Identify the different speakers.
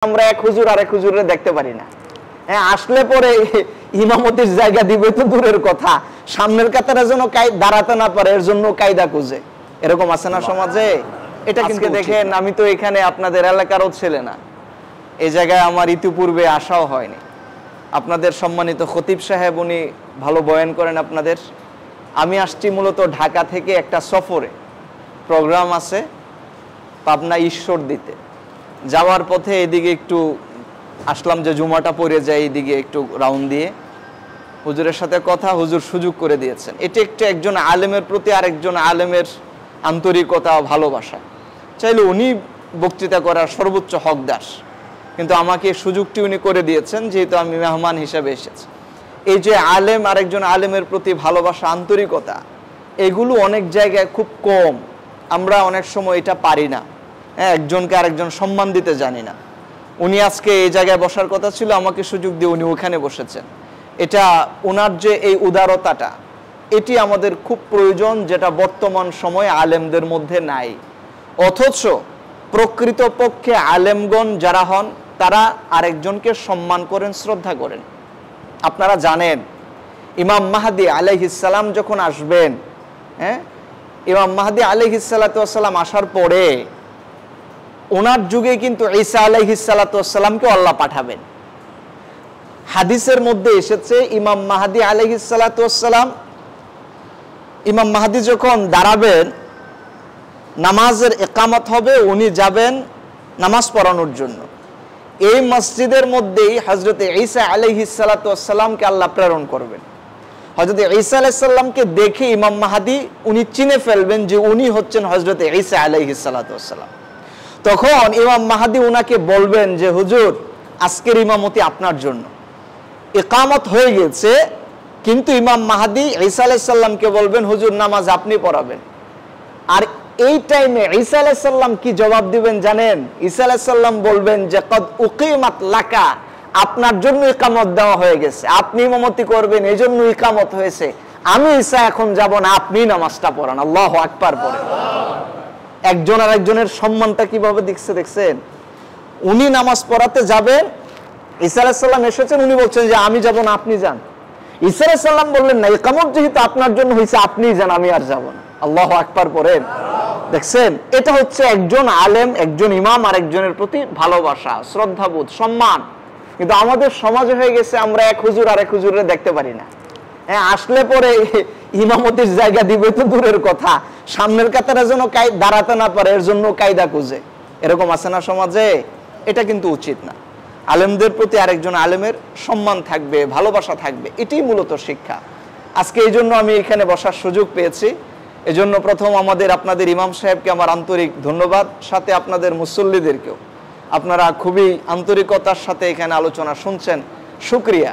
Speaker 1: আমরা এক হুজুর আর এক হুজুরে দেখতে পারি না। হ্যাঁ, আসলে পরে ইমামতির জায়গা দিবে তো দূরের কথা, সামনের কাতারে যেন দাঁড়াতে না পারে এর জন্য কায়দা খুঁজে, এরকম আছে না সমাজে। এটা কিন্তু দেখেন, আমি তো এখানে আপনাদের এলাকারও ছেলে না, এই জায়গায় আমার ইতিপূর্বে আসাও হয়নি। আপনাদের সম্মানিত খতিব সাহেব উনি ভালো বয়ান করেন আপনাদের। আমি আসছি মূলত ঢাকা থেকে একটা সফরে, প্রোগ্রাম আছে পাবনা ঈশ্বর দিতে। যাওয়ার পথে এদিকে একটু আসলাম যে জুমাটা পড়ে যায়, এইদিকে একটু রাউন্ড দিয়ে হুজুরের সাথে কথা, হুজুর সুযোগ করে দিয়েছেন। এটি একটু একজন আলেমের প্রতি আরেকজন আলেমের আন্তরিকতা ও ভালোবাসা। চাইলে উনি বক্তৃতা করার সর্বোচ্চ হকদার, কিন্তু আমাকে সুযোগটি উনি করে দিয়েছেন যেহেতু আমি মেহমান হিসেবে এসেছি। এই যে আলেম আরেকজন আলেমের প্রতি ভালোবাসা, আন্তরিকতা, এগুলো অনেক জায়গায় খুব কম। আমরা অনেক সময় এটা পারি না, হ্যাঁ, একজনকে আরেকজন সম্মান দিতে জানি না। উনি আজকে এই জায়গায় বসার কথা ছিল, আমাকে সুযোগ দিয়ে উনি ওখানে বসেছেন। এটা ওনার যে এই উদারতাটা, এটি আমাদের খুব প্রয়োজন, যেটা বর্তমান সময়ে আলেমদের মধ্যে নাই। অথচ প্রকৃতপক্ষে আলেমগণ যারা হন তারা আরেকজনকে সম্মান করেন, শ্রদ্ধা করেন। আপনারা জানেন ইমাম মাহদি আলাইহিস সালাম যখন আসবেন, হ্যাঁ, ইমাম মাহদি আলাইহিস সালাতু ওয়াস সালাম আসার পরে ওনার যুগে কিন্তু ঈসা আলাইহিস সালাতু ওয়াস সালামকে আল্লাহ পাঠাবেন। হাদিসের মধ্যে এসেছে ইমাম মাহদি আলাইহিস সালাতু ওয়াস সালাম, ইমাম মাহদি যখন দাঁড়াবেন, নামাজের ইকামত হবে, উনি যাবেন নামাজ পড়ানোর জন্য। এই মসজিদের মধ্যেই হযরত ঈসা আলাইহিস সালাতু ওয়াস সালামকে আল্লাহ প্রেরণ করবেন। হযরত ঈসা আলাইহিস সালামকে দেখে ইমাম মাহদি উনি চিনে ফেলবেন যে উনি হচ্ছেন হযরত ঈসা আলাইহিস সালাতু ওয়াস সালাম। তখন ইমাম মাহদি উনাকে বলবেন যে হুজুর, আজকের ইমামতি আপনার জন্য। ইকামত হয়ে গেছে, কিন্তু ইমাম মাহদি ঈসা আলাইহিস সালামকে বলবেন হুজুর নামাজ আপনি পড়াবেন। আর এই টাইমে ঈসা আলাইহিস সালাম কি জবাব দিবেন জানেন? ঈসা আলাইহিস সালাম বলবেন যে কদ উকিমাত লাকা, আপনার জন্য ইকামত দেওয়া হয়ে গেছে, আপনি ইমামতি করবেন, এই জন্য ইকামত হয়েছে। আমি ঈসা এখন যাব না, আপনি নামাজটা পড়ান। আল্লাহু আকবার পড়েন। একজন আর একজনের সম্মানটা কিভাবে দেখছেন। উনি নামাজ পড়াতে যাবেন, ঈসা আলাইহিস সালাম এসেছেন, উনি বলছেন যে আমি যাব না, আপনি যান। ঈসা আলাইহিস সালাম বললেন না, ইকামত যেহেতু আপনার জন্য হয়েছে আপনি যান, আমি আর যাব না। আল্লাহু আকবার পড়েন। দেখছেন, এটা হচ্ছে একজন আলেম, একজন ইমাম আর একজনের প্রতি ভালোবাসা, শ্রদ্ধাবোধ, সম্মান। কিন্তু আমাদের সমাজে হয়ে গেছে আমরা এক হুজুর আর এক হুজুরে দেখতে পারি না। হ্যাঁ, আসলে পরে ইমামতির জায়গা দিবে তো দূরের কথা, সামনের কাতারে যেন দাঁড়াতে না পারে এর জন্য কায়দা খুঁজে, এরকম আছে না সমাজে। এটা কিন্তু উচিত না। আলেমদের প্রতি আরেকজন আলেমের সম্মান থাকবে, ভালোবাসা থাকবে, এটাই মূলত শিক্ষা। আজকে এই জন্য আমি এখানে বসার সুযোগ পেয়েছি। এজন্য প্রথম আপনাদের ইমাম সাহেবকে আমার আন্তরিক ধন্যবাদ, সাথে আপনাদের মুসল্লিদেরকেও। আপনারা খুবই আন্তরিকতার সাথে এখানে আলোচনা শুনছেন, শুকরিয়া।